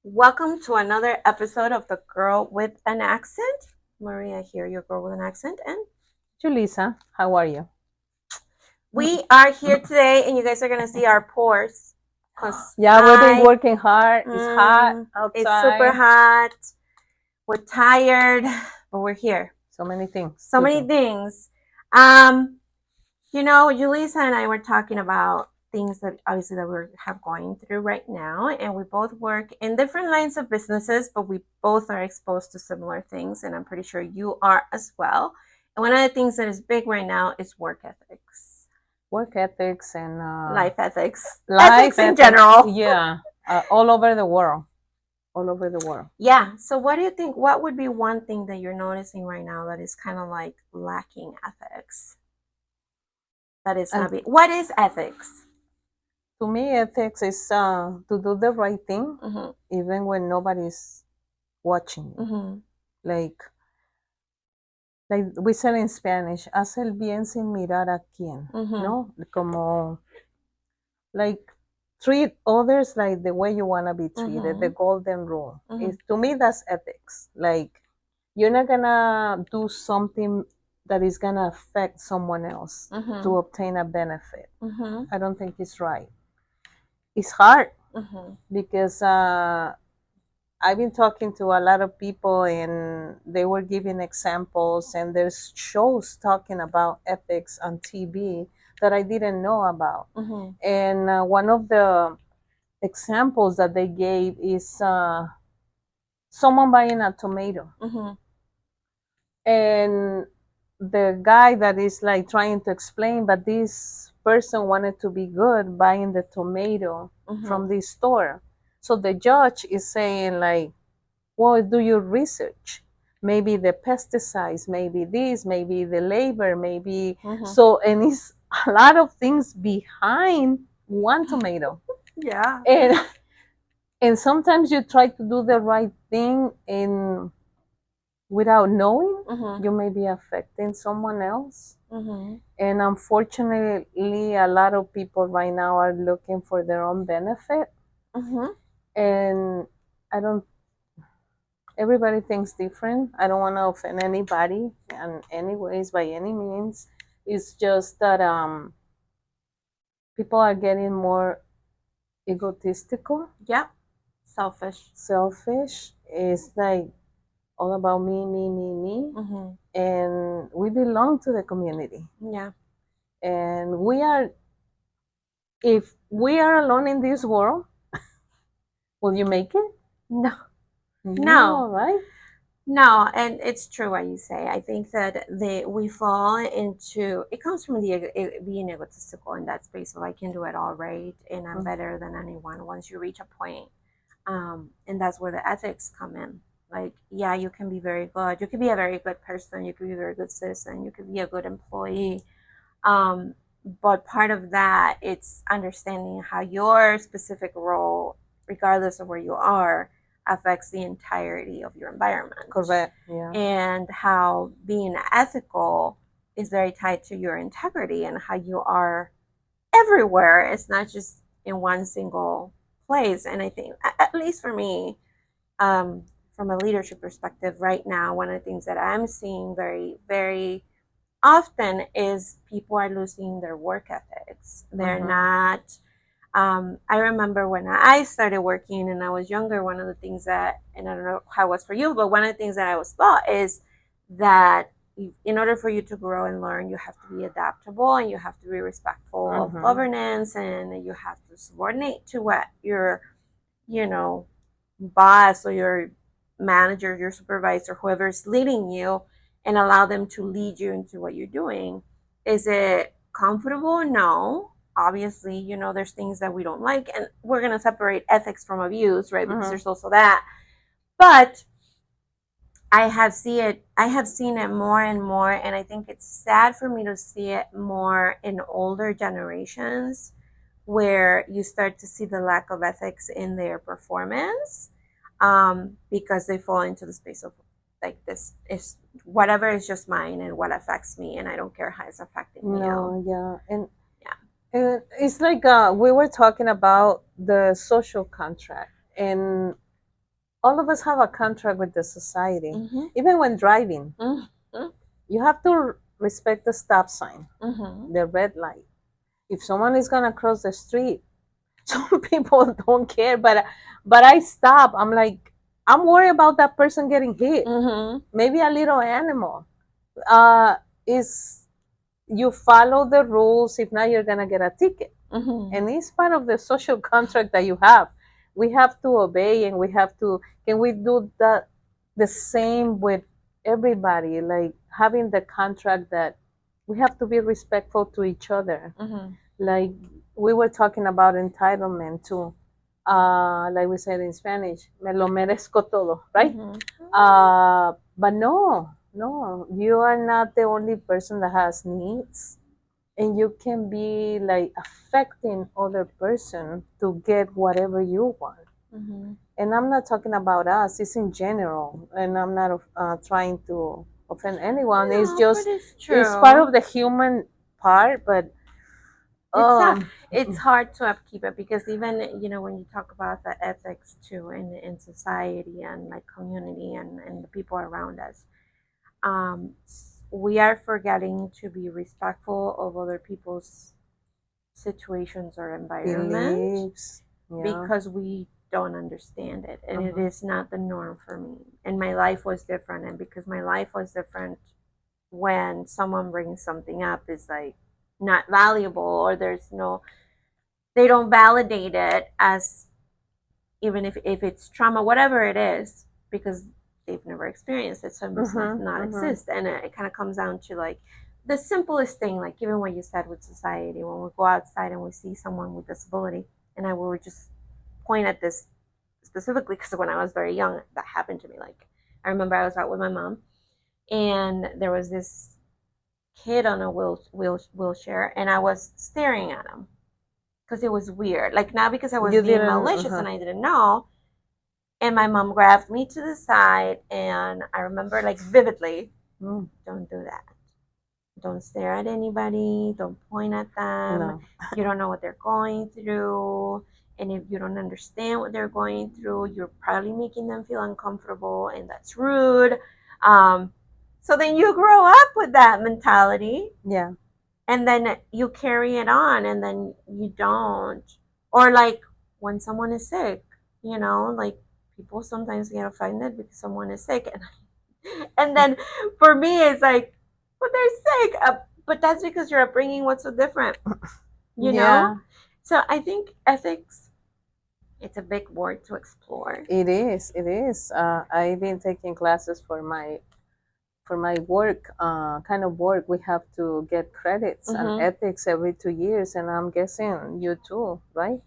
Welcome to another episode of The Girl with an Accent. Maria here, your girl with an accent, and Julissa, how are you? we are here today, and you guys are gonna see our pores, cause Yeah, we've been working hard. It's hot it's super outside. hot. We're tired, but we're here. So many things So to many do. things. Julissa and I were talking about things that obviously that we have going through right now, and we both work in different lines of businesses, but we both are exposed to similar things, and I'm pretty sure you are as well. And one of the things that is big right now is work ethics, Work ethics and life ethics, life ethics in ethics. general. Yeah, all over the world. All over the world. Yeah. So, what do you think? What would be one thing that you're noticing right now that is kind of like lacking ethics? That is And not be. What is ethics? to me, ethics is to do the right thing, Mm-hmm. even when nobody's watching you. Mm-hmm. Like, like we say in Spanish, haz el bien sin mirar a quién, Mm-hmm. ¿no? Como like treat others like the way you want to be treated, the golden rule. Is to me that's ethics. Like you're not gonna do something that is gonna affect someone else to obtain a benefit. I don't think it's right. It's hard because I've been talking to a lot of people and they were giving examples, and there's shows talking about ethics on TV that I didn't know about. And one of the examples that they gave is someone buying a tomato. And the guy that is like trying to explain, but this person wanted to be good buying the tomato from this store. So the judge is saying like, well, do your research. Maybe the pesticides, maybe this, maybe the labor, maybe so, and it's a lot of things behind one tomato. Yeah. And sometimes you try to do the right thing and without knowing you may be affecting someone else. And unfortunately a lot of people right now are looking for their own benefit. And I don't everybody thinks different. I don't want to offend anybody in any ways by any means. It's just that people are getting more egotistical. Yep. Selfish. It's like all about me, me, me, me. And we belong to the community. Yeah. And if we are alone in this world, will you make it? No. No, right? No, and it's true what you say. I think that we fall into it comes from being egotistical in that space of I can do it all right and I'm better than anyone once you reach a point. And that's where the ethics come in. Like, yeah, you can be very good. You can be a very good person. You can be a very good citizen. You can be a good employee. But part of that, it's understanding how your specific role, regardless of where you are, affects the entirety of your environment. Correct. Yeah. And how being ethical is very tied to your integrity and how you are everywhere. It's not just in one single place. And I think, at least for me, from a leadership perspective, right now, one of the things that I'm seeing very, very often is people are losing their work ethics. They're not. I remember when I started working and I was younger, one of the things that, and I don't know how it was for you, but one of the things that I was taught is that in order for you to grow and learn, you have to be adaptable and you have to be respectful of governance and you have to subordinate to what your, you know, boss or your manager, your supervisor, whoever is leading you, and allow them to lead you into what you're doing. Is it comfortable? No. Obviously, there's things that we don't like, and we're going to separate ethics from abuse, right? Because there's also that. But I have seen it more and more, and I think it's sad for me to see it more in older generations where you start to see the lack of ethics in their performance, because they fall into the space of like this is whatever is just mine and what affects me, and I don't care how it's affecting No, you. yeah. And Yeah. it's like we were talking about the social contract, and all of us have a contract with the society. Mhm. Even when driving, Mhm. you have to respect the stop sign, Mhm. the red light. If someone is gonna cross the street, some people don't care, but I stop. I'm like, I'm worried about that person getting hit. Mhm. Maybe a little animal. Is you follow the rules. If not, you're gonna get a ticket. Mhm. And it's part of the social contract that you have. We have to obey, and we have to. Can we do that the same with everybody? Like having the contract that we have to be respectful to each other. Mhm. Like we were talking about entitlement too. Like we said in Spanish, me lo merezco todo, right? Mhm. But no, no, you are not the only person that has needs, and you can be like affecting other person to get whatever you want. Mhm. And I'm not talking about us; it's in general, and I'm not trying to offend anyone. It's No, but just it's it's part true. of the human part, but It's uh, um, it's hard to upkeep it because even when you talk about the ethics too in society and like community and the people around us, we are forgetting to be respectful of other people's situations or environment beliefs, yeah. because we don't understand it and it Uh-huh. is not the norm for me and my life was different and because my life was different when someone brings something up is like not valuable or there's no they don't validate it as even if it's trauma whatever it is because they've never experienced it so it must Mhm, not mhm. exist and it kind of comes down to like the simplest thing like even what you said with society when we go outside and we see someone with disability and I will just point at this specifically because when I was very young that happened to me like I remember I was out with my mom and there was this kid on a wheelchair and I was staring at him because it was weird. Like not because I was You being didn't. malicious and I didn't know. And my mom grabbed me to the side and I remember like vividly, Mm, don't do that. Don't stare at anybody, don't point at them. no. You don't know what they're going through. And if you don't understand what they're going through, you're probably making them feel uncomfortable and that's rude. Um, so then you grow up with that mentality Yeah. and then you carry it on and then you don't or like when someone is sick like people sometimes get offended because someone is sick and then for me it's like but they're sick but that's because your upbringing was so different you know Yeah. so I think ethics it's a big word to explore. It is. It is. I've been taking classes for my work, kind of work. We have to get credits and Mm-hmm. ethics every 2 years, and I'm guessing you too, right?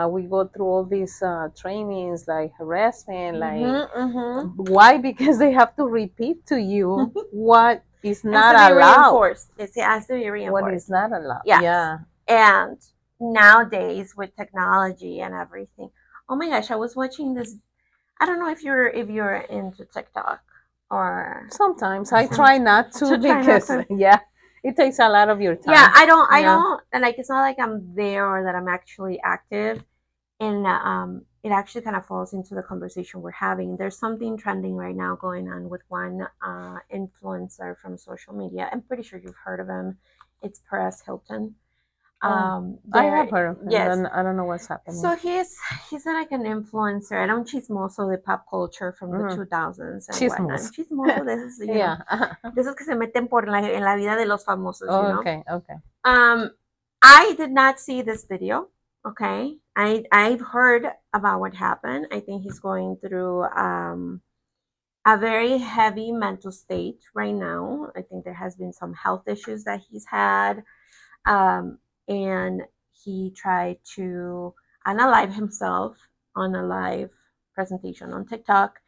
We go through all these trainings like harassment, like Mm-hmm. Mm-hmm. why? Because they have to repeat to you what is It has to not be allowed. reinforced. It has to be What is reinforced. not allowed? Yes. Yeah. And nowadays with technology and everything. Oh my gosh, I was watching this I don't know if you're into TikTok or Sometimes I some try not to to try not because to yeah, it takes a lot of your yeah, time. I Yeah. don't and like it's not like I'm there or that I'm actually active and it actually kind of falls into the conversation we're having. There's something trending right now going on with one influencer from social media. I'm pretty sure you've heard of him. It's Perez Hilton. Oh, I There have heard of him. yes. I don't know what's happening. So he's like an influencer. Era un chismoso de pop culture from the Mm. 2000s and whatnot. Chismos. Chismoso de esos, Yeah. de esos que se meten por en la vida de los famosos. Oh, okay. Okay. Um, I did not see this video. Okay, I've heard about what happened. I think he's going through a very heavy mental state right now. I think there has been some health issues that he's had, and he tried to unalive himself on a live presentation on TikTok,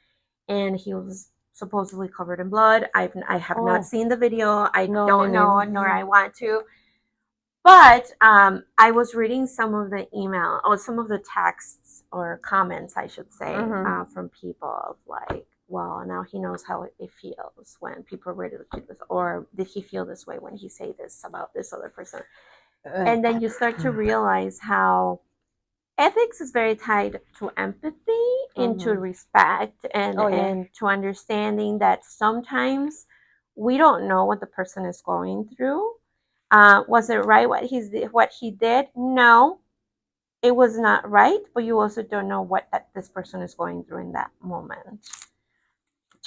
and he was supposedly covered in blood. I have not Oh, seen the video. I no, me don't know, neither. nor I want to. But I was reading some of the email or some of the texts or comments, I should say, Mm-hmm. from people of like, well, now he knows how it feels when people ridicule this, or did he feel this way when he say this about this other person? Uh, And then you start to realize how ethics is very tied to empathy and to Mhm. respect and Oh yeah. and to understanding that sometimes we don't know what the person is going through. Was it right what he did? No, it was not right, but you also don't know what this person is going through in that moment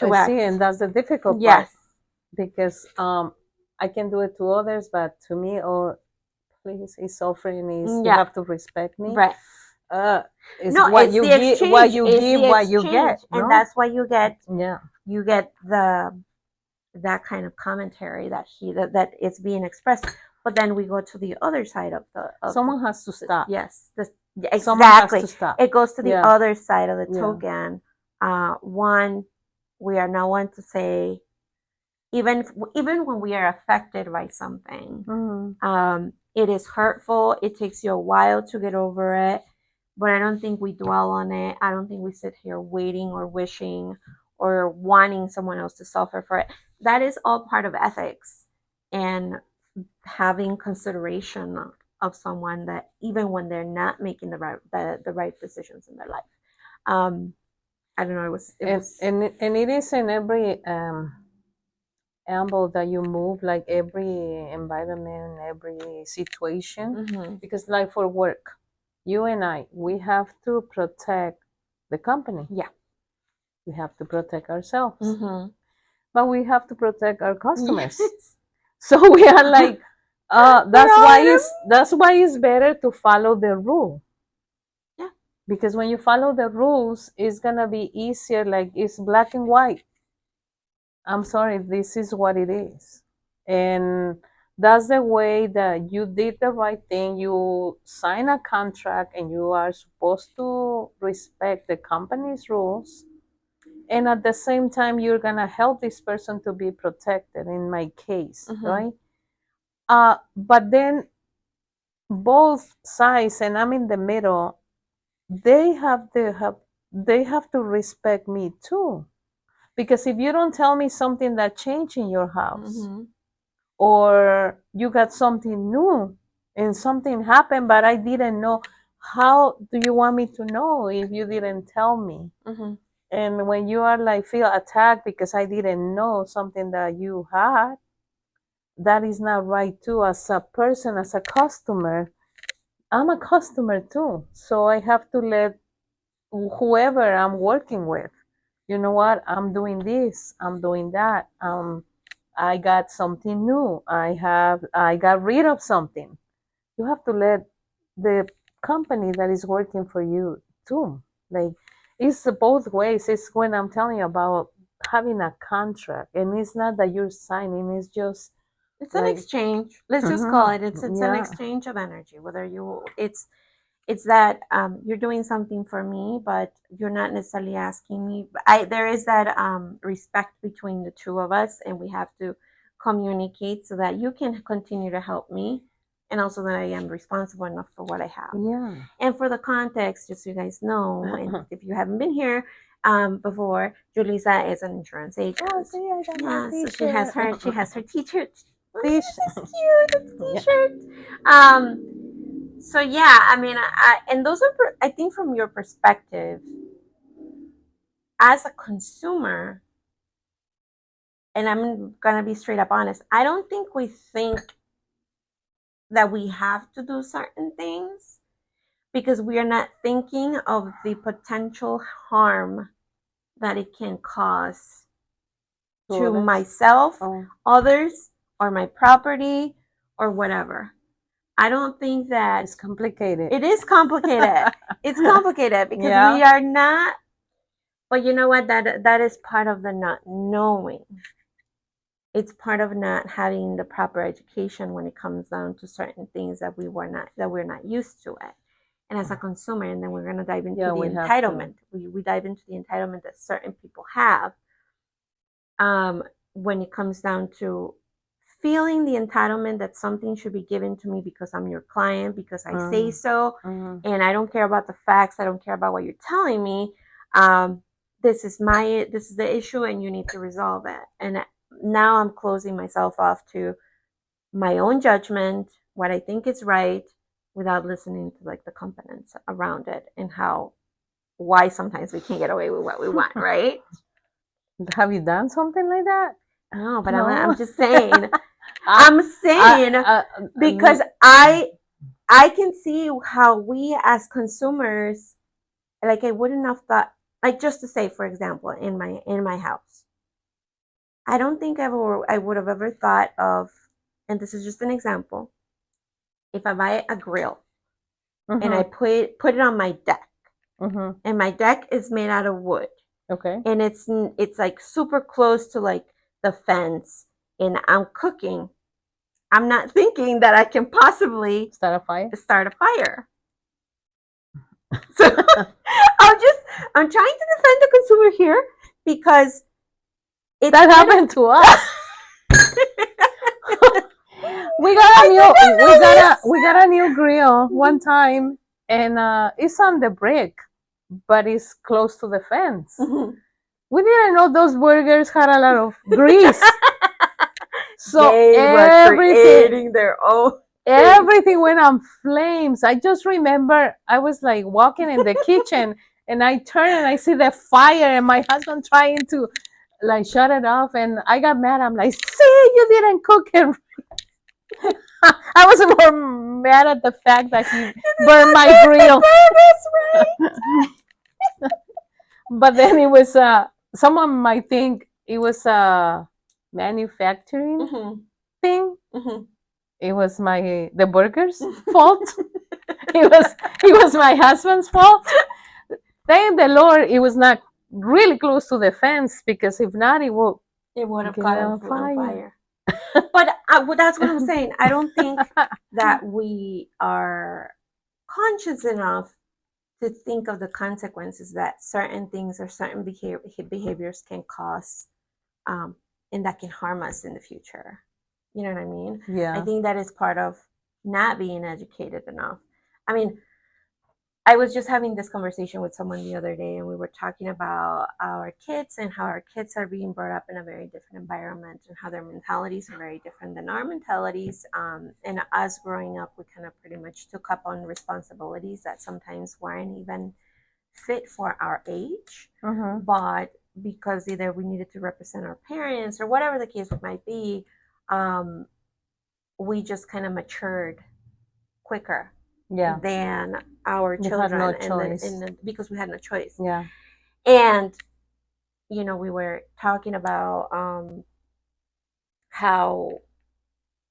I to see, act. and that's the difficult part Yes. because I can do it to others, but to me, oh, please, is suffering is you Yeah. have to respect me. Right. Uh, it's No, what it's you the give, what exchange. you It's give, the what you exchange, get. and No, that's why yeah, you get that kind of commentary that is being expressed. But then we go to the other side of someone has to stop. yes, Someone has exactly. to stop. It goes to the Yeah, other side of the yeah. token. One, we are not one to say even when we are affected by something, Mm-hmm. it is hurtful. It takes you a while to get over it, but I don't think we dwell on it. I don't think we sit here waiting or wishing or wanting someone else to suffer for it. That is all part of ethics and having consideration of someone that even when they're not making the right decisions in their life. Um, I don't know. It And was. and it is in every angle that you move, like every environment, every situation, Mm-hmm. because like for work, you and I, we have to protect the company. Yeah. We have to protect ourselves, Mm-hmm. but we have to protect our customers. Yes. So we are like, We're all in a. that's why it's better to follow the rule. Yeah. Because when you follow the rules, it's gonna be easier. Like it's black and white. I'm sorry, this is what it is. And that's the way that you did the right thing. You sign a contract and you are supposed to respect the company's rules. And at the same time, you're going to help this person to be protected, in my case, Mm-hmm. right? But then both sides, and I'm in the middle, they have to respect me too. Because if you don't tell me something that changed in your house, Mm-hmm. or you got something new and something happened but I didn't know, how do you want me to know if you didn't tell me? Mm-hmm. And when you are like feel attacked because I didn't know something that you had, that is not right too. As a person, as a customer, I'm a customer too, so I have to let whoever I'm working with, you know what, I'm doing this, I'm doing that, I got something new. I got rid of something. You have to let the company that is working for you too. Like it's both ways. It's when I'm telling you about having a contract, and it's not that you're signing. It's just It's an like, exchange. Let's just call it. It's an yeah, exchange of energy. Whether you it's that you're doing something for me, but you're not necessarily asking me. There is that respect between the two of us, and we have to communicate so that you can continue to help me, and also that I am responsible enough for what I have. yeah. And for the context, just so you guys know, and if you haven't been here before, Julissa is an insurance agent. Oh, see, I got my Yeah, so she has her t-shirt. Oh, T-shirt. this is cute. It's Yeah. t-shirt. So yeah, I mean, and those are I think from your perspective as a consumer, and I'm gonna be straight up honest. I don't think we think that we have to do certain things because we are not thinking of the potential harm that it can cause To to others. myself, Oh, others, or my property, or whatever. I don't think that it's complicated. it is complicated. It's complicated because Yeah. we are not, but you know what? That is part of the not knowing. It's part of not having the proper education when it comes down to certain things that we're not used to it. And as a consumer, and then we're gonna dive into Yeah, the we have to. entitlement. We dive into the entitlement that certain people have when it comes down to feeling the entitlement that something should be given to me because I'm your client, because I say so, and I don't care about the facts, I don't care about what you're telling me. This is the issue, and you need to resolve it. And now I'm closing myself off to my own judgment, what I think is right, without listening to like the components around it and why sometimes we can't get away with what we want, right? Have you done something like that? No, but No. I'm just saying. I'm saying because I can see how we as consumers, like I wouldn't have thought, like just to say, for example, in my house, I don't think I would have ever thought of, and this is just an example, if I buy a grill and I put it on my deck, and my deck is made out of wood, okay, and it's like super close to like the fence, and I'm cooking, I'm not thinking that I can possibly start a fire. So I'm trying to defend the consumer here because that happened to us. we got a new grill one time, and it's on the brick, but it's close to the fence. We didn't know those burgers had a lot of grease. So they were creating their own. Everything went on flames. I just remember I was like walking in the kitchen, and I turn and I see the fire, and my husband trying to like shut it off, and I got mad. I'm like, see, you didn't cook it. I was more mad at the fact that he burned my grill. But then it was someone might think it was a manufacturing thing. It was the burger's fault. it was my husband's fault. Thank the Lord it was not really close to the fence, because if not, it would have caught on fire. But that's what I'm saying. I don't think that we are conscious enough to think of the consequences that certain things or certain behaviors can cause, and that can harm us in the future. You know what I mean? Yeah. I think that is part of not being educated enough. I mean, I was just having this conversation with someone the other day, and we were talking about our kids and how our kids are being brought up in a very different environment, and how their mentalities are very different than our mentalities. And us growing up, we kind of pretty much took up on responsibilities that sometimes weren't even fit for our age, but because either we needed to represent our parents or whatever the case might be, we just kind of matured quicker than our children, because we had no choice. Yeah. And we were talking about how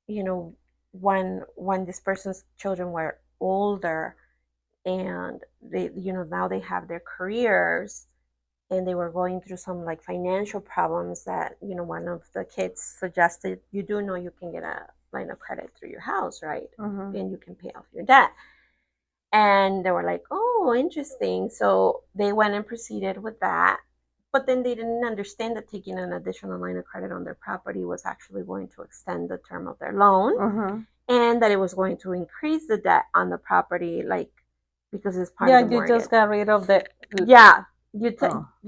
when this person's children were older, and they now they have their careers, and they were going through some like financial problems, that one of the kids suggested, you can get a line of credit through your house, right? And you can pay off your debt. And they were like, oh, interesting. So they went and proceeded with that, but then they didn't understand that taking an additional line of credit on their property was actually going to extend the term of their loan, and that it was going to increase the debt on the property, like, because it's part of the mortgage. You just got rid of the the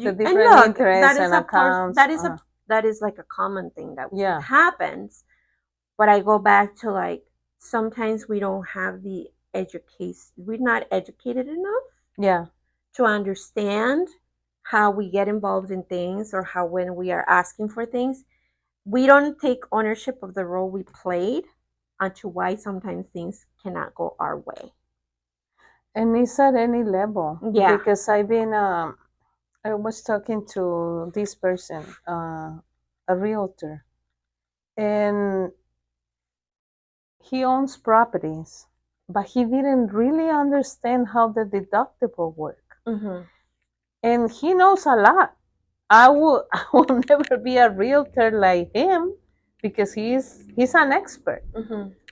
different interest and accounts. That is like a common thing that happens. But I go back to, like, sometimes we don't have the education. We're not educated enough to understand how we get involved in things, or how when we are asking for things, we don't take ownership of the role we played onto why sometimes things cannot go our way. And it's at any level. Yeah. Because I've been I was talking to this person, a realtor, and he owns properties, but he didn't really understand how the deductible work. And he knows a lot. I will never be a realtor like him, because he's an expert.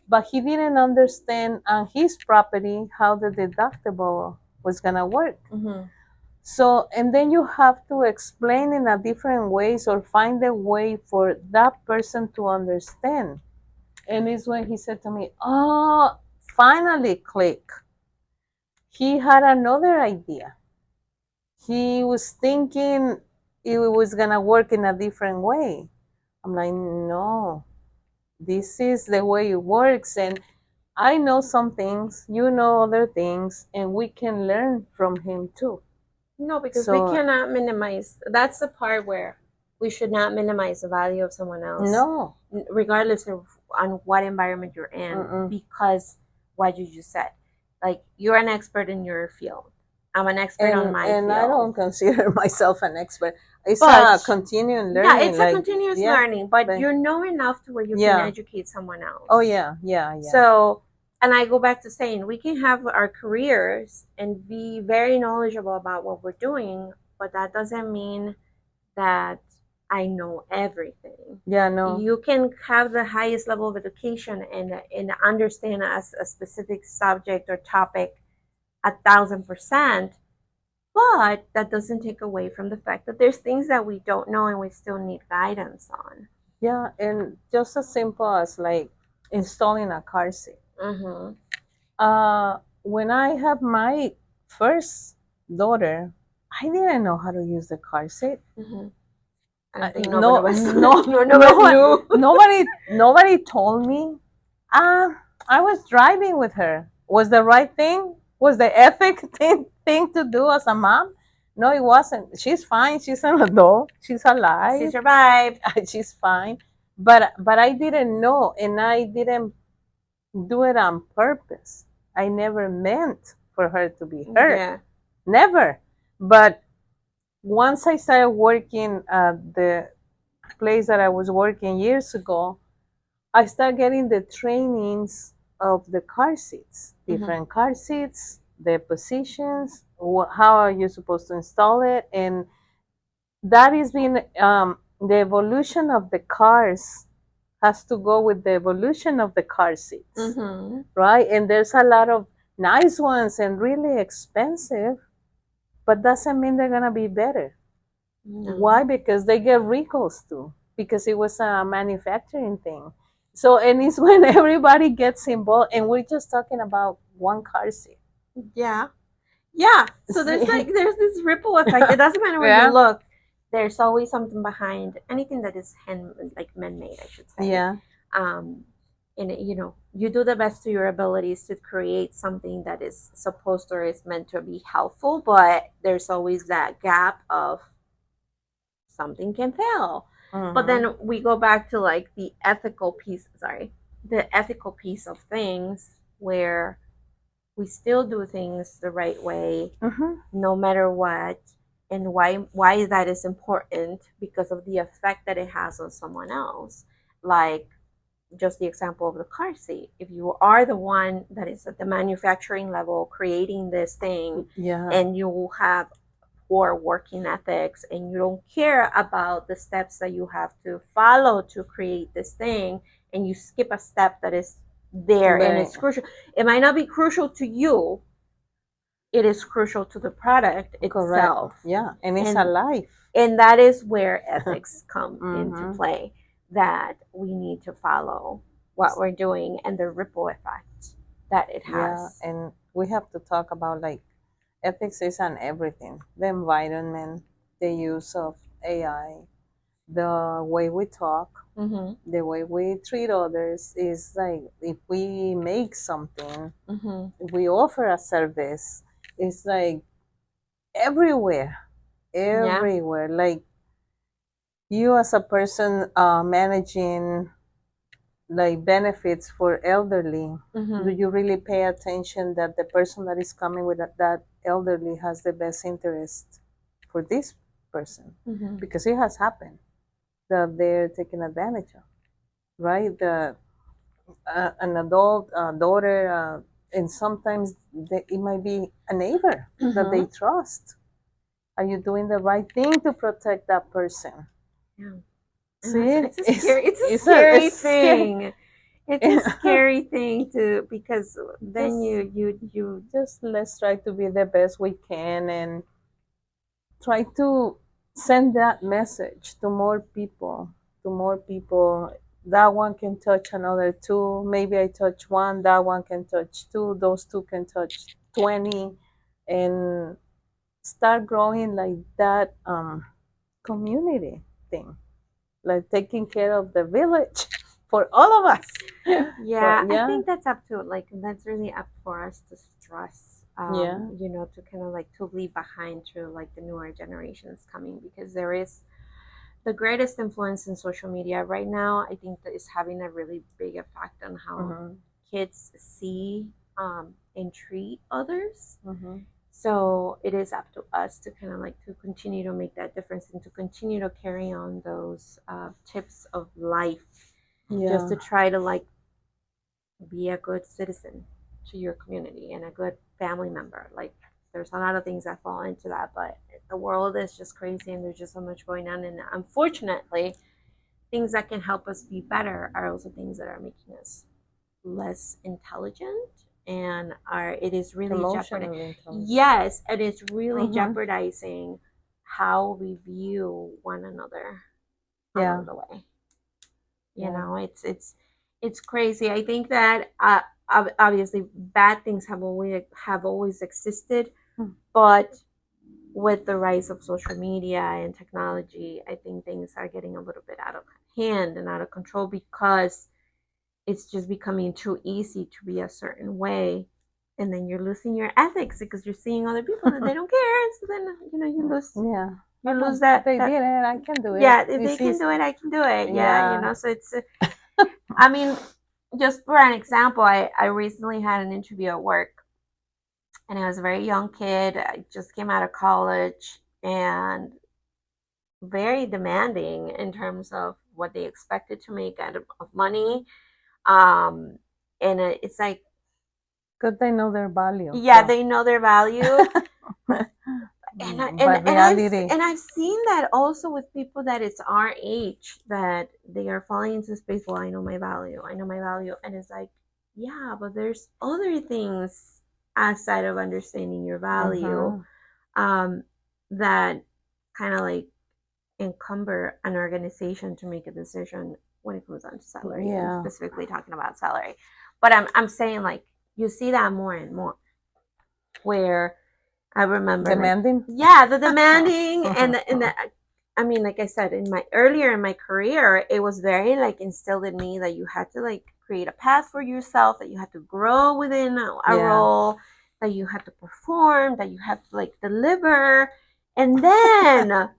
But he didn't understand on his property how the deductible was gonna work. So, and then you have to explain in a different ways, or find a way for that person to understand. And it's when he said to me, oh, finally click. He had another idea. He was thinking it was gonna work in a different way. I'm like, no, this is the way it works. And I know some things, you know other things, and we can learn from him too. No, because we So cannot minimize. That's the part where we should not minimize the value of someone else, no, regardless of on what environment you're in, mm-mm. because what you just said. Like you're an expert in your field. I'm an expert on my And I field. don't consider myself an expert. It's a But continuing yeah, learning, it's a like continuous yeah, learning, but but you know enough to where you can yeah. educate someone Oh else. yeah, yeah, yeah. So, and I go back to saying we can have our careers and be very knowledgeable about what we're doing, but that doesn't mean that I know everything. Yeah, no. You can have the highest level of education and understand a specific subject or topic 1,000%, but that doesn't take away from the fact that there's things that we don't know and we still need guidance on. Yeah, and just as simple as like installing a car seat. Mm-hmm. When I have my first daughter, I didn't know how to use the car seat. Mm-hmm. I don't think none No, of us, no, none of us no, knew. nobody told me. Uh, I was driving with her. Was the right thing? Was the ethic thing to do as a mom? No, it wasn't. She's fine. She's an adult. She's She alive. survived. She's fine. But I didn't know, and I didn't do it on purpose. I never meant for her to be hurt. Yeah. Never. But once I started working at the place that I was working years ago, I started getting the trainings of the car seats, Mm-hmm. different car seats, the positions, how are you supposed to install it, and that has been the evolution of the cars has to go with the evolution of the car seats, Mm-hmm. right? And there's a lot of nice ones and really expensive, but doesn't mean they're gonna be better. No. Why? Because they get recalls too, because it was a manufacturing thing. So, and it's when everybody gets involved, and we're just talking about one car seat. Yeah. Yeah. So there's this ripple effect. It doesn't matter where you Yeah. look. There's always something behind anything that is hand like man made, I should say. Yeah. Um, and you do the best to your abilities to create something that is supposed or is meant to be helpful, but there's always that gap of something can fail. But Mm-hmm. then we go back to like the ethical piece, sorry, the ethical piece of things where we still do things the right way Mm-hmm. no matter what, and why that is important because of the effect that it has on someone else. Like just the example of the car seat. If you are the one that is at the manufacturing level creating this thing, Yeah. and you have poor working ethics and you don't care about the steps that you have to follow to create this thing, and you skip a step that is there and Very it's crucial, it might not be crucial to you, it is crucial to the product correct. itself. Yeah, and it's and alive. and that is where ethics come into Mm-hmm. play, that we need to follow what we're doing and the ripple effect that it Yeah, has. and we have to talk about like ethics is on everything, the environment, the use of AI, the way we talk, Mm-hmm. the way we treat others. Is like if we make something, Mm-hmm. if we offer a service, it's like everywhere, Yeah. everywhere. Like you as a person managing like benefits for elderly, Mm-hmm. do you really pay attention that the person that is coming with that elderly has the best interest for this person? Mm-hmm. Because it has happened that they're taken advantage of, right? The an adult daughter, and sometimes it might be a neighbor that they Mm-hmm. trust. Are you doing the right thing to protect that person? Yeah. And See, it's a scary, it's scary. thing. It's a scary thing to, because then just you just let's try to be the best we can and try to send that message to more people, to more people. That one can touch another two, maybe I touch one, that one can touch two, those two can touch 20, and start growing like that community thing, like taking care of the village. for all of us. Yeah, But I yeah, think that's up to like that's really up for us to stress, yeah. you know, to kind of like to leave behind to like the newer generations coming because there is the greatest influence in social media right now. I think that is having a really big effect on how Mm-hmm. kids see and treat others. Mm-hmm. So it is up to us to kind of like to continue to make that difference and to continue to carry on those tips of life, just Yeah. to try to like be a good citizen to your community and a good family member. Like there's a lot of things that fall into that, but the world is just crazy and there's just so much going on. And unfortunately, things that can help us be better are also things that are making us less intelligent and are it is really jeopardizing. Emotionally intelligent. Yes, it is really Mm-hmm. jeopardizing how we view one another Yeah. along the way. You Yeah. know, it's crazy. I think that obviously bad things have always existed, Mm. but with the rise of social media and technology, I think things are getting a little bit out of hand and out of control because it's just becoming too easy to be a certain way. And then you're losing your ethics because you're seeing other people that they don't care. And so then, you lose Yeah. you lose They that did it. I can do it. yeah, if they It's can do easy. it, I can do it. Yeah, Yeah. so it's I mean, just for an example, I recently had an interview at work and I was a very young kid. I just came out of college and very demanding in terms of what they expected to make out of money. Um, and it's like, Good they know their value, yeah, though. they know their value. And I, and But and I've reality, and I've seen that also with people that it's our age that they are falling into space. Well, I know my value. I know my value, and it's like, yeah, but there's other things outside of understanding your value mm-hmm. um, that kind of like encumber an organization to make a decision when it comes down to salary, and Yeah. specifically talking about salary. But I'm saying like you see that more and more where I remember like Demanding. yeah, the demanding and the I mean, like I said, in my career, it was very like instilled in me that you had to like create a path for yourself, that you had to grow within a Yeah. role, that you had to perform, that you had to like deliver, and then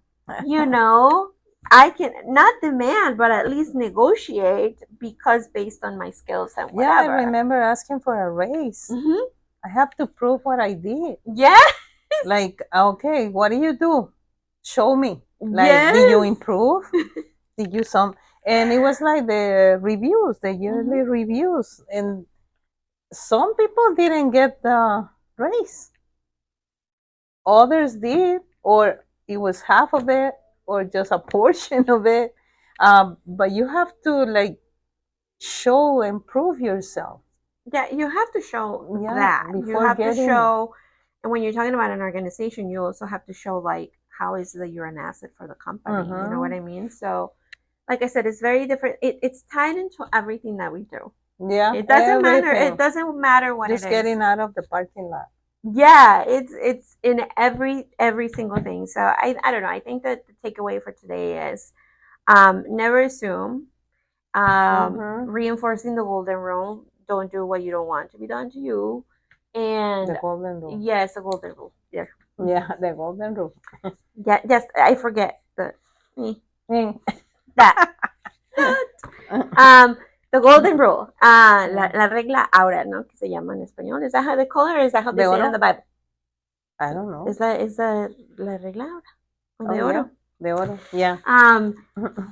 you know I can not demand, but at least negotiate because based on my skills and Yeah, I whatever. remember asking for a raise. Mm-hmm. I have to prove what I did. Yes, Like, okay, what do you do? Show me. Like, did you yes. improve? Did you some? And it was like the reviews, the Mm-hmm. yearly reviews, and some people didn't get the raise. Others did, or it was half of it, or just a portion of it. But you have to like show and prove yourself. Yeah, you have to show Yeah, that. You before have to getting. show, and when you're talking about an organization, you also have to show like how is it that you're an asset for the company. You know what Mm-hmm. I mean? So, like I said, it's very different. It's tied into everything that we do. Yeah, It doesn't matter. It everything. doesn't matter what it Just is. getting out of the parking lot. Yeah, it's in every single thing. So I don't know. I think that the takeaway for today is never assume. Mm-hmm. Reinforcing the golden rule: don't do what you don't want to be done to you. And The golden rule. yes, the golden rule. Yeah, Yeah, the golden rule. yeah. Yes, I forget the Mm. that. Um, the golden rule. Yeah. La regla aura, ¿no? Que se llama en español. Is that how they call it, or is that how they De say it in the oro? Bible? I don't know. Is that la regla aura? O Oh de yeah, oro. de oro. Yeah.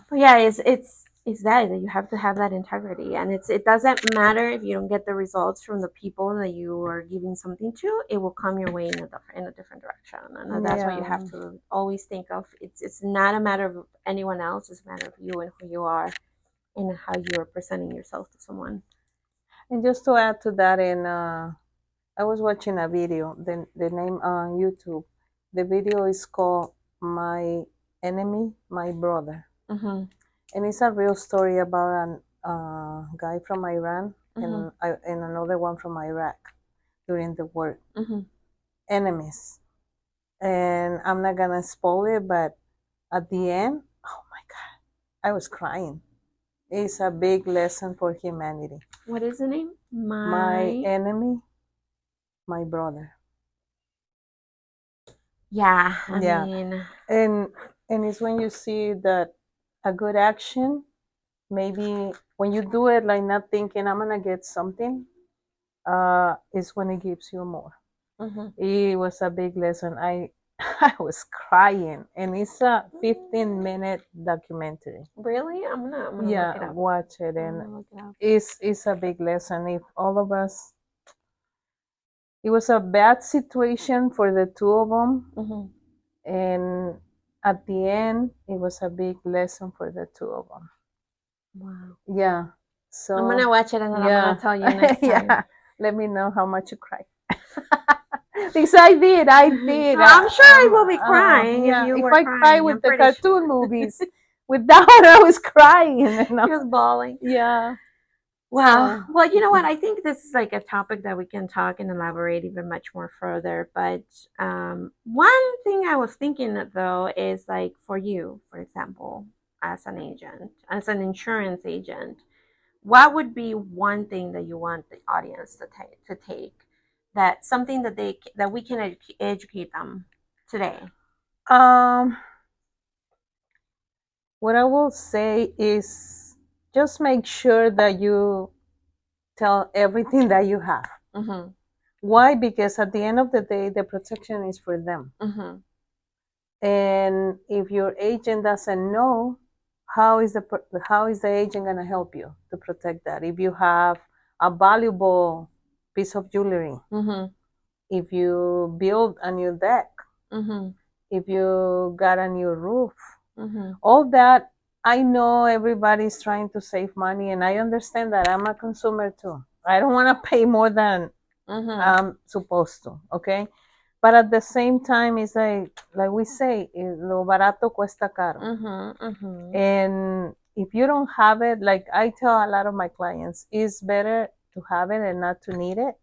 But yeah, it's that you have to have that integrity, and it doesn't matter if you don't get the results from the people that you are giving something to. It will come your way in a different direction, and that's what you Yeah. have to always think of. It's not a matter of anyone else; it's a matter of you and who you are, and how you are presenting yourself to someone. And just to add to that, I was watching a video. The name on YouTube. The video is called "My Enemy, My Brother," Mm-hmm. and it's a real story about an guy from Iran Mm-hmm. and another one from Iraq during the war. Mm-hmm. Enemies, and I'm not gonna spoil it, but at the end, oh my god, I was crying. is a big lesson for humanity. What is the name? My enemy, my brother. Yeah, I Yeah. mean, And it's when you see that a good action, maybe when you do it like not thinking I'm gonna get something, is when it gives you more. mhm. It was a big lesson. I I was crying, and it's a 15-minute documentary. Really? I'm gonna look Yeah, it up. watch it, I'm and gonna look it up. it's a big lesson. If all of us, it was a bad situation for the two of them, Mhm. and at the end, it was a big lesson for the two of them. Wow. Yeah. I'm gonna So watch it and then I'm yeah, gonna tell you next time. yeah. Let me know how much you cry. Because I did. So I'm sure I will be crying if Yeah, you if were I cry crying. I'm with the pretty sure. cartoon movies, with that I was crying. She was bawling. Yeah. Wow. So, Well, you know what? I think this is like a topic that we can talk and elaborate even much more further. But one thing I was thinking though is like for you, for example, as an agent, as an insurance agent, what would be one thing that you want the audience to take that something that we can educate them today? um, what I will say is just make sure that you tell everything that you have. Mm-hmm. Why? Because at the end of the day, the protection is for them. Mm-hmm. And if your agent doesn't know, how is the agent going to help you to protect that? If you have a valuable piece of jewelry, Mm-hmm. if you build a new deck, Mm-hmm. if you got a new roof, Mm-hmm. all that, I know everybody's trying to save money, and I understand that. I'm a consumer too. I don't want to pay more than Mm-hmm. I'm supposed to, okay? But at the same time, it's like we say, lo barato cuesta caro. Mm-hmm. Mm-hmm. And if you don't have it, like I tell a lot of my clients, it's better to have it and not to need it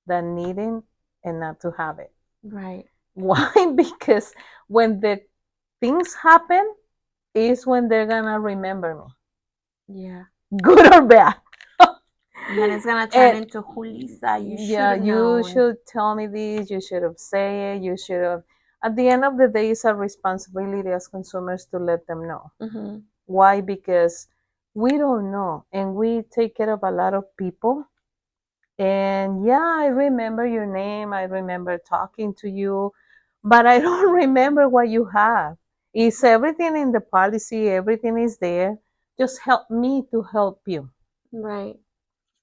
than needing and not to have it. Right. Why? Because when the things happen is when they're gonna remember me, Yeah. good or bad. And then it's gonna turn And into Julissa. You should yeah, have you known. should tell me this. You should have said it. You should have. At the end of the day, it's a responsibility as consumers to let them know. Mm-hmm. Why? Because we don't know, and we take care of a lot of people. And yeah, I remember your name. I remember talking to you, but I don't remember what you have. Is everything in the policy? Everything is there. Just help me to help you. Right.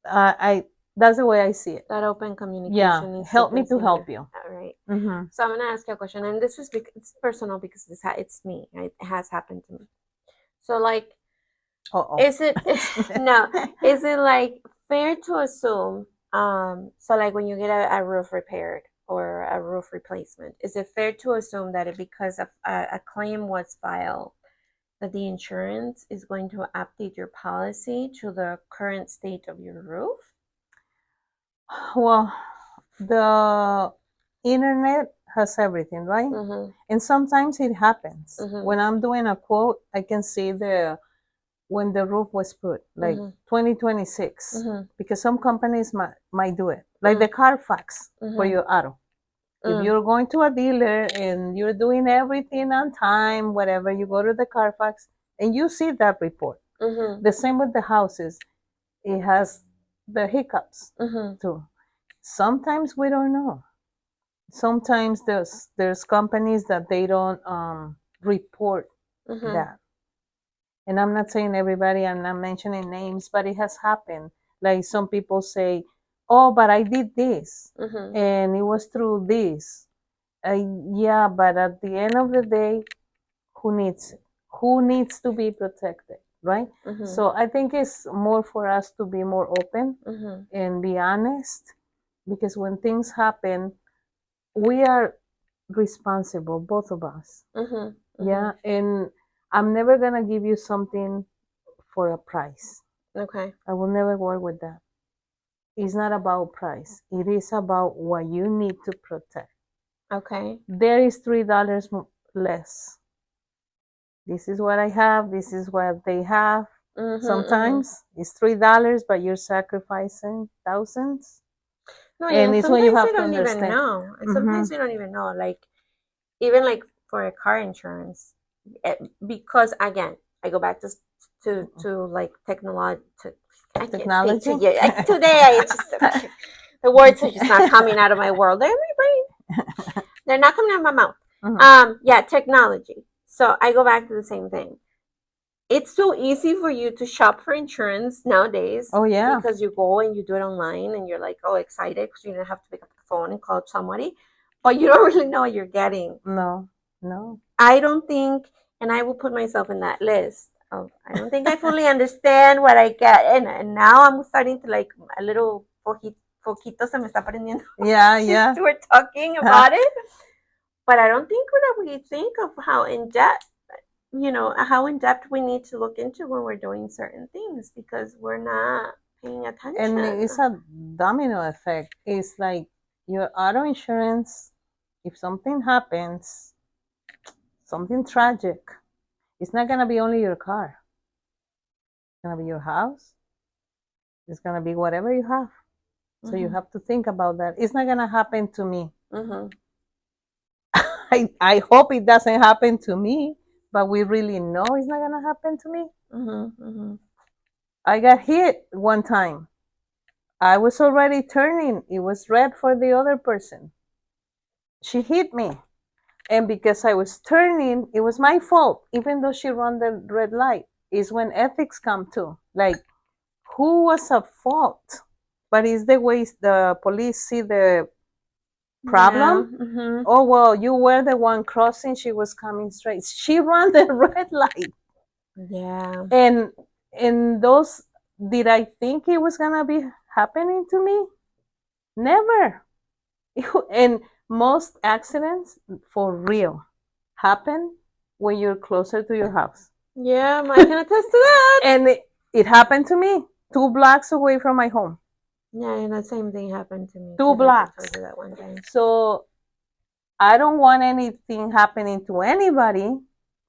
I That's the way I see it. That open Yeah, communication needs to help me to continue. help you. All right. Mm-hmm. So I'm gonna ask you a question, and this is it's personal because it's me. It has happened to me. So like, Uh-oh. is it no? Is it like fair to assume? So like when you get a roof repaired or a roof replacement, is it fair to assume that because a claim was filed, that the insurance is going to update your policy to the current state of your roof? Well, the internet has everything, right? Mm-hmm. And sometimes it happens. Mm-hmm. When I'm doing a quote, I can see when the roof was put, like Mm-hmm. 2026, Mm-hmm. because some companies might do it, like the Carfax for Mm-hmm. your auto. If Mm. you're going to a dealer and you're doing everything on time, whatever, you go to the Carfax and you see that report. Mm-hmm. The same with the houses. It has the hiccups Mm-hmm. too. Sometimes we don't know. Sometimes there's companies that they don't report Mm-hmm. that. And I'm not saying everybody, I'm not mentioning names, but it has happened. Like some people say, "Oh, but I did this, Mm-hmm. and it was through this." Yeah, but at the end of the day, who needs it? Who needs to be protected, right? Mm-hmm. So I think it's more for us to be more open Mm-hmm. and be honest, because when things happen, we are responsible, both of us. Mm-hmm. Yeah, and I'm never gonna give you something for a price. Okay. I will never work with that. It's not about price. It is about what you need to protect. Okay. There is $3 less. This is what I have. This is what they have. Sometimes it's $3, but you're sacrificing thousands. No, And and it's when you sometimes have we to don't even understand. know. And Mm-hmm. sometimes we don't even know. Like even like for a car insurance, because again, I go back to like technology. I can't speak to Technology. you today. I just the words are just not coming out of my world. They're in my brain. They're not coming out of my mouth. Mm-hmm. Yeah, technology. So I go back to the same thing. It's so easy for you to shop for insurance nowadays Oh yeah. because you go and you do it online and you're like, oh, excited because you don't have to pick up the phone and call somebody, but you don't really know what you're getting. No, no. I don't think, and I will put myself in that list. I don't think I fully understand what I get, and now I'm starting to like a little poquito se me está prendiendo. Yeah, Just yeah. we're talking about it, but I don't think that we think of how in depth, how in depth we need to look into when we're doing certain things because we're not paying And attention. it's a domino effect. It's like your auto insurance, if something happens, something tragic, it's not gonna be only your car. It's gonna be your house. It's gonna be whatever you have. So you have to think about that. It's not gonna happen to me. Mm-hmm. I hope it doesn't happen to me, but we really know it's not gonna happen to me. Mm-hmm. Mm-hmm. I got hit one time. I was already turning. It was red for the other person. She hit me. And because I was turning, it was my fault, even though she ran the red light. Is when ethics come to. Like, who was at fault? But it's the way the police see the problem. Yeah. Mm-hmm. Oh, well, you were the one crossing. She was coming straight. She ran the red light. Yeah. And in those, did I think it was going to be happening to me? Never. And most accidents, for real, happen when you're closer to your house. Yeah, I can attest to that. And it happened to me 2 blocks away from my home. Yeah, and the same thing happened to me. 2 blocks. I told you that one time. So I don't want anything happening to anybody,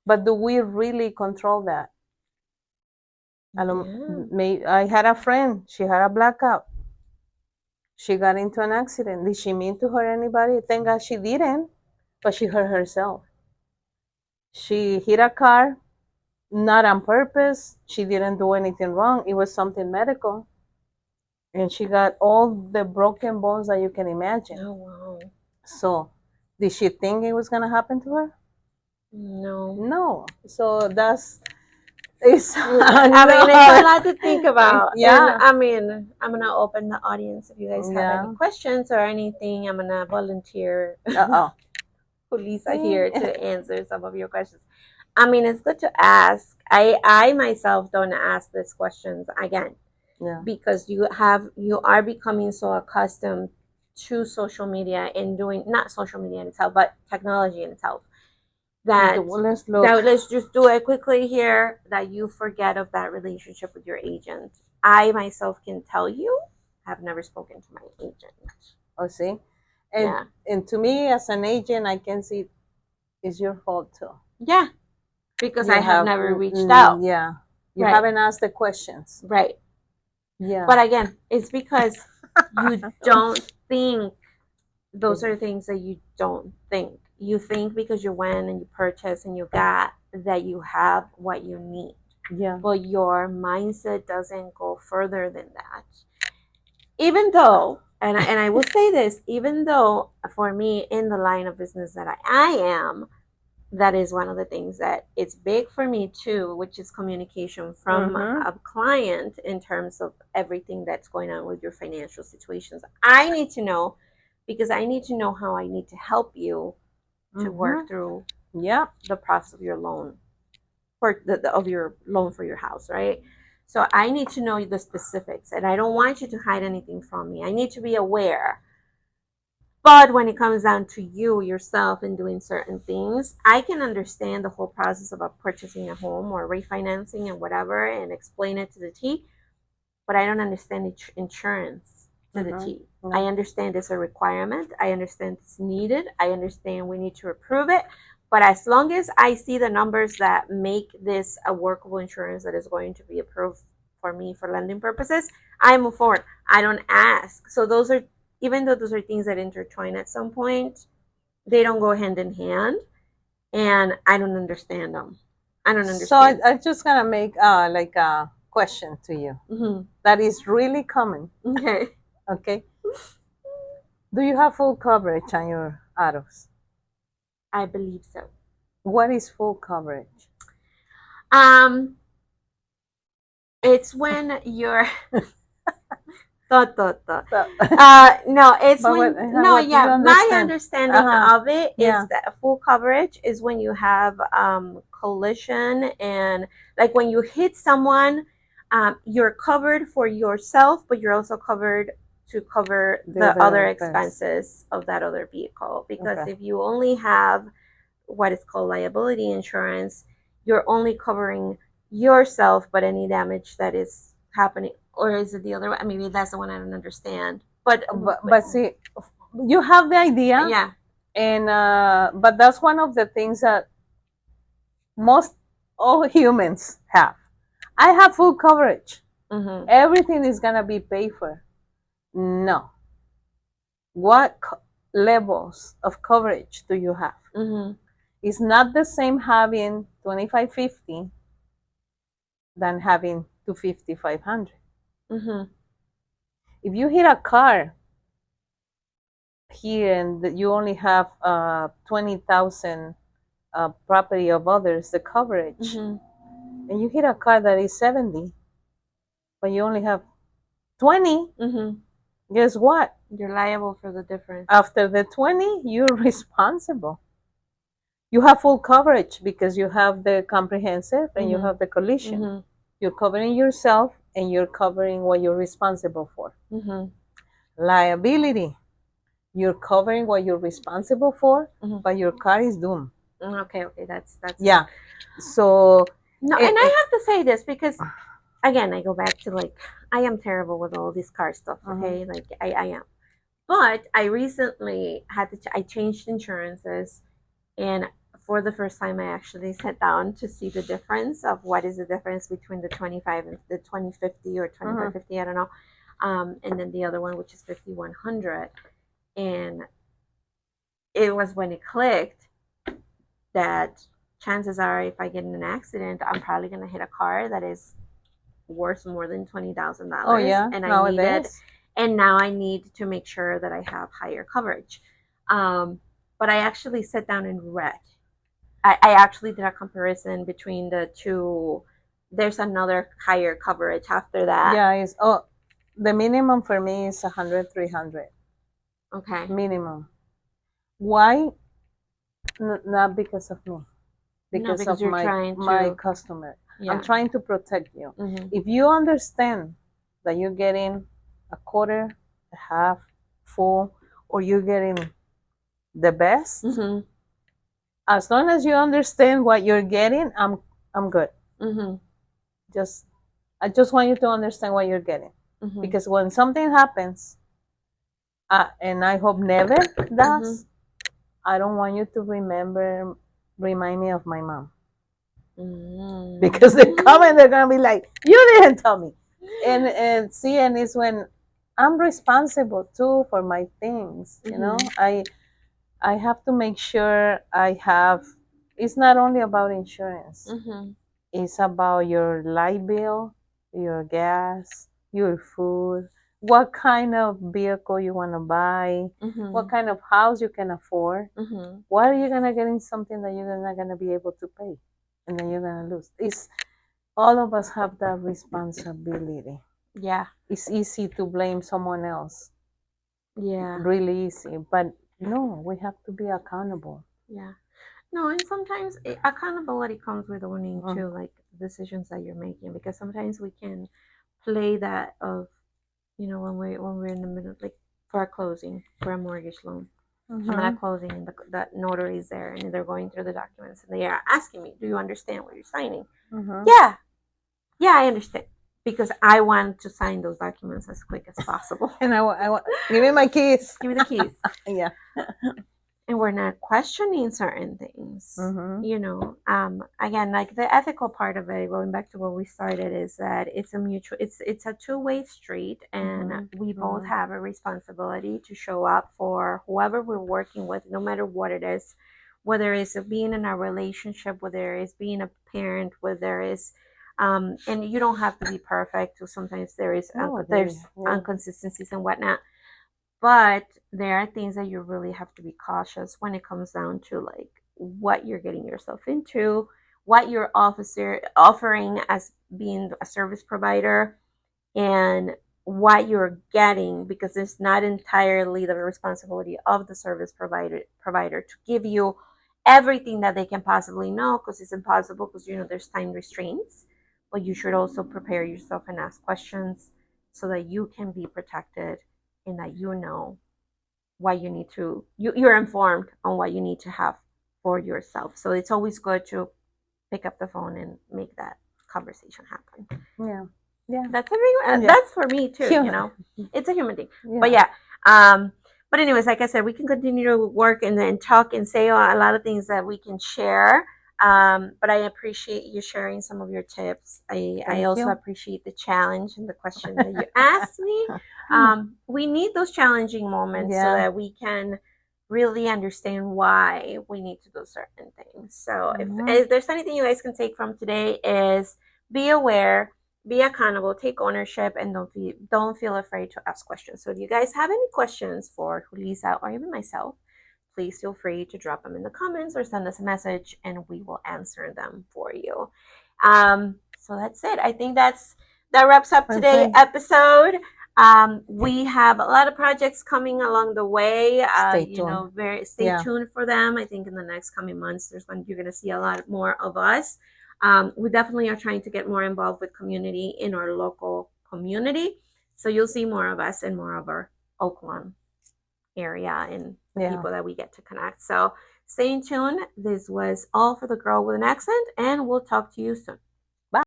but do we really control that? Yeah. I had a friend, she had a blackout. She got into an accident. Did she mean to hurt anybody? Thank God she didn't, but she hurt herself. She hit a car, not on purpose. She didn't do anything wrong. It was something medical. And she got all the broken bones that you can imagine. Oh, wow. So, did she think it was going to happen to her? No. No. So, it's I mean, it's a lot to think about. Yeah. And I mean, I'm going to open the audience if you guys have Yeah. any questions or anything. I'm going to volunteer Uh-oh. Lisa here to answer some of your questions. I mean, it's good to ask. I myself don't ask these questions again. Yeah. Because you are becoming so accustomed to social media and doing not social media in itself, but technology in itself. That let's just do it quickly here. That you forget of that relationship with your agent. I myself can tell you, have never spoken to my agent. Oh, see, and to me as an agent, I can see it's your fault too. Yeah, because I have never reached out. Yeah, you haven't asked the questions. Right. Yeah. But again, it's because you don't think those are things that you don't think. You think because you went and you purchased and you got that you have what you need. Yeah. But your mindset doesn't go further than that. Even though, and I will say this, even though for me in the line of business that I am, that is one of the things that it's big for me too, which is communication from a client in terms of everything that's going on with your financial situations. I need to know because I need to know how I need to help you to work through the process of your loan of your loan for your house, right? So I need to know the specifics and I don't want you to hide anything from me. I need to be aware. But when it comes down to you yourself and doing certain things, I can understand the whole process about purchasing a home or refinancing and whatever and explain it to the T. But I don't understand insurance to the T. I understand it's a requirement. I understand it's needed. I understand we need to approve it. But as long as I see the numbers that make this a workable insurance that is going to be approved for me for lending purposes, I move forward. I don't ask. So those are, even though those are things that intertwine at some point, they don't go hand in hand, and I don't understand them. I don't So understand. I'm just gonna make like a question to you that is really common. Okay. Okay. Do you have full coverage on your autos? I believe so. What is full coverage? It's when you're no, So, it's but when what do you yeah, my understand? understanding of it is Yeah. that full coverage is when you have collision, and like when you hit someone, you're covered for yourself, but you're also covered to cover the other expenses of that other vehicle. Because Okay. if you only have what is called liability insurance, you're only covering yourself, but any damage that is happening, or is it the other way? Maybe that's the one I don't understand. But see, you have the idea, yeah, and but that's one of the things that most all humans have. I have full coverage. Everything is gonna be paid for. No. What levels of coverage do you have? It's not the same having 2550 than having 250 500. If you hit a car here and you only have 20,000 property of others, the coverage, and you hit a car that is 70, but you only have 20, guess what? You're liable for the difference. After the 20, you're responsible. You have full coverage because you have the comprehensive and you have the collision. You're covering yourself and you're covering what you're responsible for. Liability, you're covering what you're responsible for, but your car is doomed. Okay, that's yeah. So no, and I have to say this because again, I go back to like I am terrible with all this car stuff. Okay, like I am, but I recently had to I changed insurances, and for the first time I actually sat down to see the difference of what is the difference between the 25 and the 2050 or 2550, I don't know, and then the other one, which is 5100. And it was when it clicked that chances are if I get in an accident, I'm probably going to hit a car that is worth more than $20,000. Oh yeah, and nowadays. And now I need to make sure that I have higher coverage. But I actually sat down and read. I actually did a comparison between the two. There's another higher coverage after that. Yeah, it's the minimum for me is 100, 300. Okay. Minimum. Why? Not because of me. Because of my customer. Yeah. I'm trying to protect you. If you understand that you're getting a quarter, a half, full, or you're getting the best, as long as you understand what you're getting, I'm good. I just want you to understand what you're getting. Because when something happens, and I hope never does, I don't want you to remind me of my mom. Because they come and they're gonna be like, you didn't tell me. And it's when I'm responsible too for my things. You know, I have to make sure I have. It's not only about insurance. It's about your light bill, your gas, your food, what kind of vehicle you want to buy, what kind of house you can afford. Why are you gonna get in something that you're not gonna be able to pay, and then you're gonna lose? It's all of us have that responsibility. Yeah, it's easy to blame someone else. Yeah, really easy, but no, we have to be accountable. Yeah. No, and sometimes accountability comes with owning too, like decisions that you're making, because sometimes we can play that of, when we're in the middle, like for a closing, for a mortgage loan. I'm at a closing and the notary is there and they're going through the documents and they are asking me, "Do you understand what you're signing?" Yeah, I understand, because I want to sign those documents as quick as possible. And I want give me my keys. Give me the keys. Yeah. and we're not questioning certain things. Mm-hmm. You know, again, like the ethical part of it, going back to where we started, is that it's a mutual, it's a two-way street, and we both Mm-hmm. have a responsibility to show up for whoever we're working with, no matter what it is, whether it's being in a relationship, whether it's being a parent, whether it's and you don't have to be perfect. So sometimes there's Yeah. inconsistencies and whatnot, but there are things that you really have to be cautious when it comes down to like what you're getting yourself into, what your officer offering as being a service provider, and what you're getting, because it's not entirely the responsibility of the service provider to give you everything that they can possibly know, because it's impossible, because you know there's time restraints. But you should also prepare yourself and ask questions so that you can be protected, and that you know what you need to you're informed on what you need to have for yourself. So it's always good to pick up the phone and make that conversation happen. Yeah. Yeah. That's everyone. Yeah. That's for me too. Human. You know, it's a human thing. Yeah. But yeah. But anyways, like I said, we can continue to work and then talk and say a lot of things that we can share. But I appreciate you sharing some of your tips. I Thank also you. appreciate the challenge and the question that you asked me. We need those challenging moments so Yeah. that we can really understand why we need to do certain things. So if there's anything you guys can take from today, is be aware, be accountable, take ownership, and don't feel afraid to ask questions. So if you guys have any questions for Julissa or even myself, please feel free to drop them in the comments or send us a message, and we will answer them for you. So that's it. I think that wraps up today's episode. We have a lot of projects coming along the way. Stay tuned for them. I think in the next coming months, you're going to see a lot more of us. We definitely are trying to get more involved with community in our local community. So you'll see more of us and more of our Oakland area and people that we get to connect. So stay tuned. This was all for the Girl with an Accent, and we'll talk to you soon.